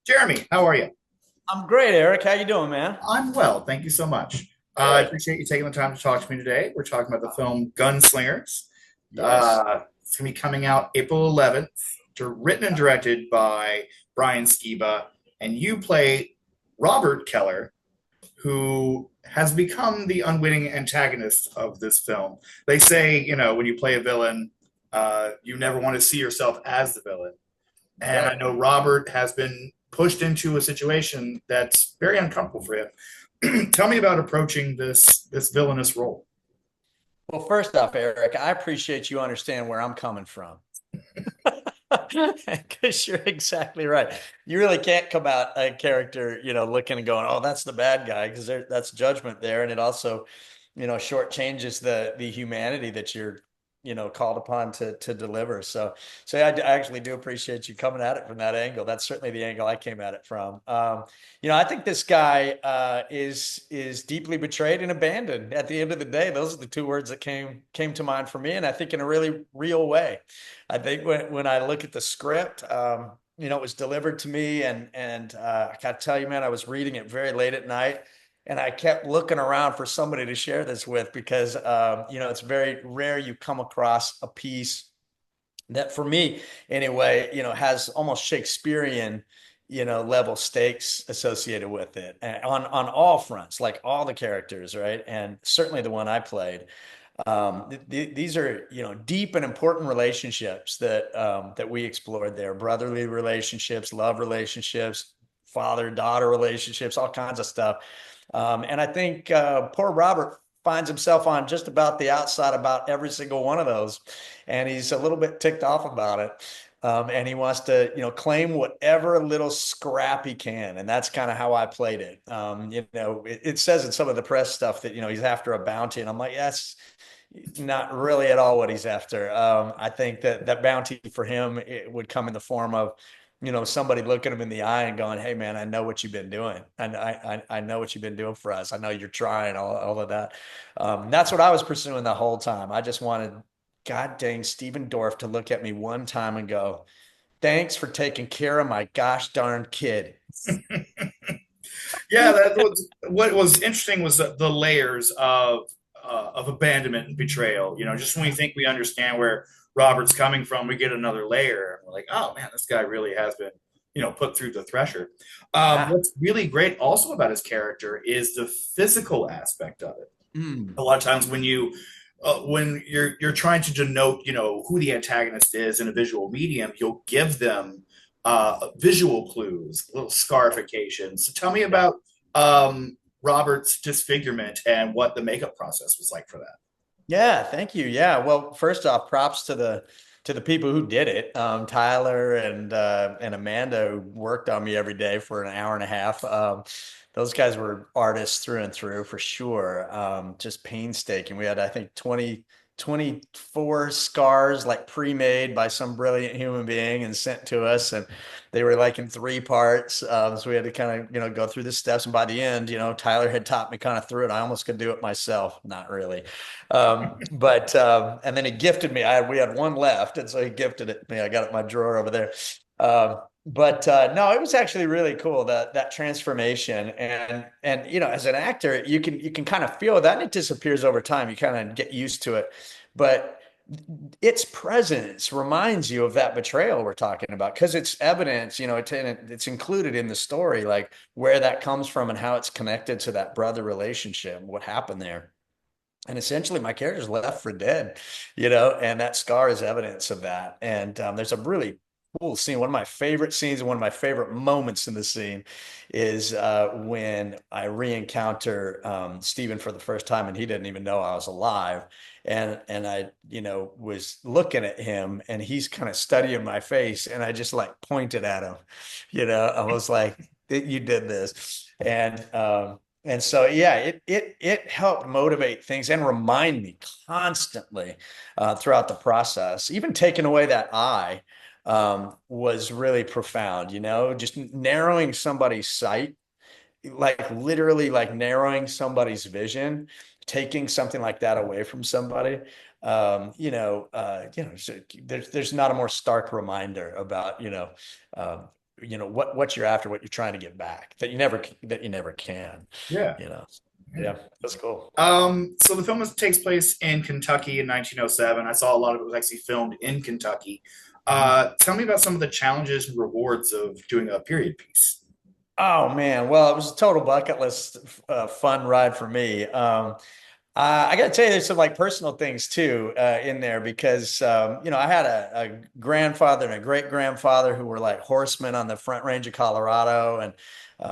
Jeremy, how are you? I'm great, Eric. How you doing, man? I'm well, thank you so much. I Good. appreciate you taking the time to talk to me today. We're talking about the film Gunslingers. Yes. It's going to be coming out April 11th, written and directed by Brian Skiba, and you play Robert Keller, who has become the unwitting antagonist of this film. They say, when you play a villain, you never want to see yourself as the villain. And I Right. know Robert has been pushed into a situation that's very uncomfortable for him. Tell me about approaching this villainous role. Well, first off, Eric, I appreciate you understand where I'm coming from. Because you're exactly right. You really can't come out a character, looking and going, "Oh, that's the bad guy," because that's judgment there, and it also, shortchanges the humanity that you're, called upon to deliver. So I actually do appreciate you coming at it from that angle. That's certainly the angle I came at it from. I think this guy is deeply betrayed and abandoned. At the end of the day, those are the two words that came to mind for me, and I think in a really real way. I think when I look at the script, it was delivered to me, and I got to tell you, man, I was reading it very late at night, and I kept looking around for somebody to share this with because it's very rare you come across a piece that, for me anyway, has almost Shakespearean, level stakes associated with it on all fronts, like all the characters, right? And certainly the one I played. These are, deep and important relationships that we explored there: brotherly relationships, love relationships, father-daughter relationships, all kinds of stuff. And I think poor Robert finds himself on just about the outside about every single one of those, and he's a little bit ticked off about it. And he wants to, claim whatever little scrap he can, and that's kind of how I played it. It says in some of the press stuff that he's after a bounty, and I'm like, yes, not really at all what he's after. I think that bounty for him, it would come in the form of, somebody looking him in the eye and going, "Hey, man, I know what you've been doing, and I know what you've been doing for us. I know you're trying all of that." That's what I was pursuing the whole time. I just wanted, God dang, Stephen Dorff to look at me one time and go, "Thanks for taking care of my gosh darn kid." Yeah, that was what was interesting was the layers of abandonment and betrayal. Just when we think we understand where Robert's coming from, we get another layer. We're like, oh man, this guy really has been, put through the thresher. Yeah. What's really great also about his character is the physical aspect of it. Mm. A lot of times when you're trying to denote who the antagonist is in a visual medium, you'll give them visual clues, little scarifications. So tell me Yeah. about Robert's disfigurement and what the makeup process was like for that. Yeah, thank you. Yeah. Well, first off, props to the people who did it. Tyler and Amanda, who worked on me every day for an hour and a half. Those guys were artists through and through for sure. Just painstaking. We had, I think, 24 scars like pre-made by some brilliant human being and sent to us. And they were like in three parts. So we had to kind of, go through the steps. And by the end, Tyler had taught me kind of through it. I almost could do it myself. Not really. But and then he gifted me. We had one left, and so he gifted it to me. I got it in my drawer over there. But no, it was actually really cool, that transformation. And as an actor, you can kind of feel that, and it disappears over time. You kind of get used to it, but its presence reminds you of that betrayal we're talking about, because it's evidence. It's included in the story, like where that comes from and how it's connected to that brother relationship, what happened there. And essentially, my character's left for dead, and that scar is evidence of that. And there's a really cool scene. One of my favorite scenes and one of my favorite moments in the scene is when I re-encounter Stephen for the first time, and he didn't even know I was alive. And I, was looking at him, and he's kind of studying my face, and I just like pointed at him. I was like, "You did this," and so, yeah, it helped motivate things and remind me constantly throughout the process. Even taking away that eye was really profound. Just narrowing somebody's sight, like literally, like narrowing somebody's vision, taking something like that away from somebody. So there's not a more stark reminder about um, what you're after, what you're trying to get back that you never can, Yeah. you know. Yeah. Yeah, that's cool. So the film takes place in Kentucky in 1907. I saw a lot of it was actually filmed in Kentucky. Tell me about some of the challenges and rewards of doing a period piece. Oh man, well, it was a total bucket list fun ride for me. I got to tell you, there's some like personal things too in there because I had a grandfather and a great grandfather who were like horsemen on the Front Range of Colorado, and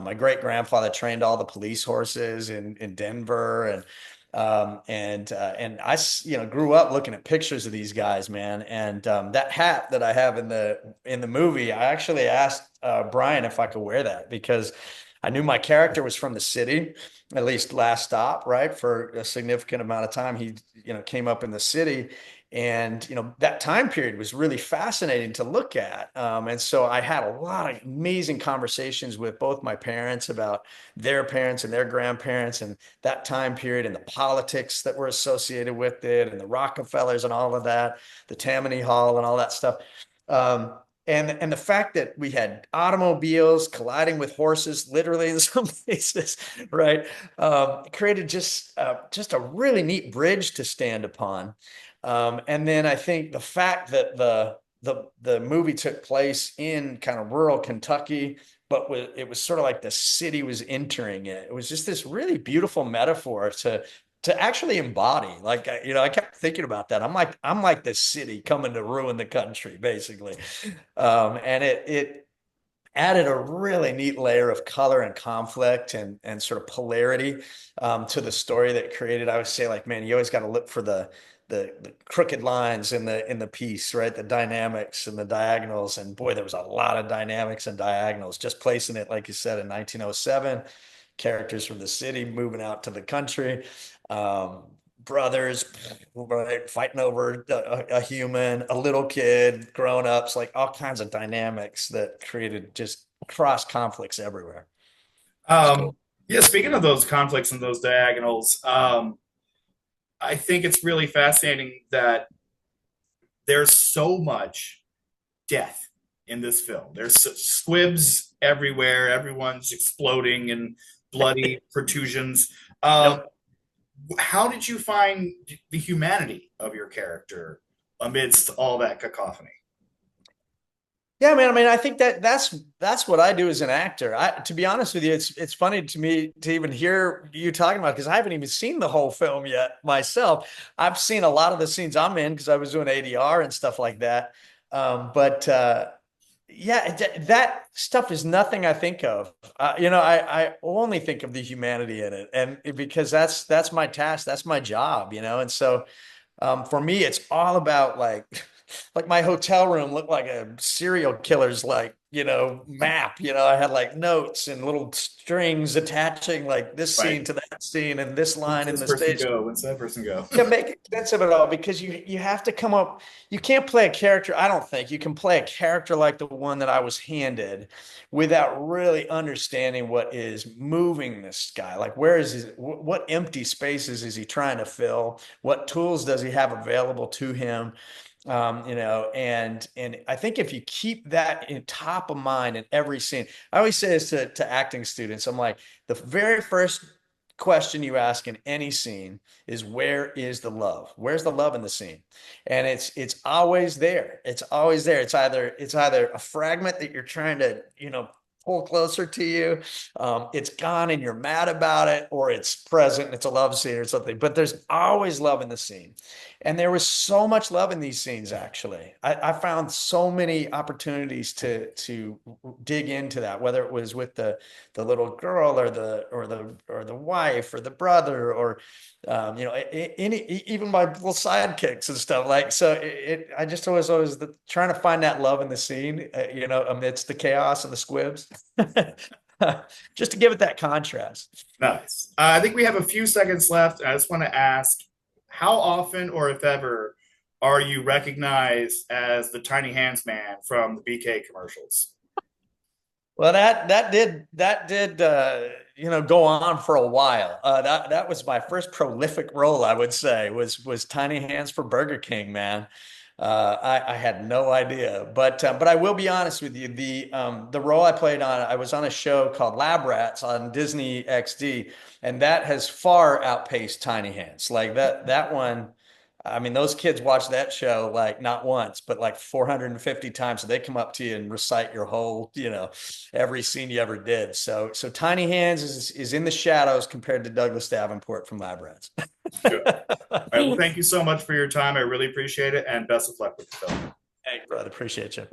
my great grandfather trained all the police horses in Denver, and grew up looking at pictures of these guys, man. And that hat that I have in the movie, I actually asked Brian if I could wear that because I knew my character was from the city, at least last stop, right? For a significant amount of time, he, came up in the city. And, that time period was really fascinating to look at. And so I had a lot of amazing conversations with both my parents about their parents and their grandparents and that time period and the politics that were associated with it and the Rockefellers and all of that, the Tammany Hall and all that stuff. Um, and the fact that we had automobiles colliding with horses, literally in some places, right, created just a really neat bridge to stand upon. And then I think the fact that the movie took place in kind of rural Kentucky, but it was sort of like the city was entering it. It was just this really beautiful metaphor to actually embody. Like, I kept thinking about that. I'm like the city coming to ruin the country, basically. And it added a really neat layer of color and conflict and sort of polarity to the story that created. I would say, like, man, you always got to look for the crooked lines in the piece, right? The dynamics and the diagonals. And boy, there was a lot of dynamics and diagonals. Just placing it, like you said, in 1907, characters from the city moving out to the country. Um, Brothers, right, fighting over a human, a little kid, grown-ups, like all kinds of dynamics that created just cross conflicts everywhere. It's Um, cool. yeah, speaking of those conflicts and those diagonals, I think it's really fascinating that there's so much death in this film. There's squibs everywhere. Everyone's exploding and bloody protrusions. Um, Yep. how did you find the humanity of your character amidst all that cacophony? Yeah, man. I mean, I think that's what I do as an actor. To be honest with you, it's funny to me to even hear you talking about because I haven't even seen the whole film yet myself. I've seen a lot of the scenes I'm in because I was doing ADR and stuff like that. But yeah, that stuff is nothing I think of. I only think of the humanity in it, and because that's my task, that's my job, and so. For me, it's all about like my hotel room looked like a serial killer's map. I had like notes and little strings attaching like this Right. scene to that scene and this When's line in this the person stage. go? When's that person go? Yeah, make sense of it all because you have to come up. You can't play a character. I don't think you can play a character like the one that I was handed without really understanding what is moving this guy. Like, where is his, what empty spaces is he trying to fill? What tools does he have available to him? And I think if you keep that in top of mind in every scene, I always say this to acting students. I'm like, the very first question you ask in any scene is where is the love? Where's the love in the scene? And it's always there. It's always there. It's either a fragment that you're trying to, pull closer to you. It's gone and you're mad about it, or it's present and it's a love scene or something. But there's always love in the scene. And there was so much love in these scenes, actually. I found so many opportunities to dig into that, whether it was with the little girl or the wife or the brother or even my little sidekicks and stuff like so I just always trying to find that love in the scene amidst the chaos and the squibs just to give it that contrast. Nice. I think we have a few seconds left. I just want to ask how often, or if ever, are you recognized as the Tiny Hands Man from the BK commercials? Well, that did go on for a while. That was my first prolific role, I would say, was Tiny Hands for Burger King, man. I had no idea, but I will be honest with you. The role I played on, I was on a show called Lab Rats on Disney XD, and that has far outpaced Tiny Hands. Like that one. I mean, those kids watch that show like not once, but like 450 times. So they come up to you and recite your whole, every scene you ever did. So Tiny Hands is in the shadows compared to Douglas Davenport from Lab Rats. Good. All right. Well, thank you so much for your time. I really appreciate it, and best of luck with the film. Hey, brother, appreciate you.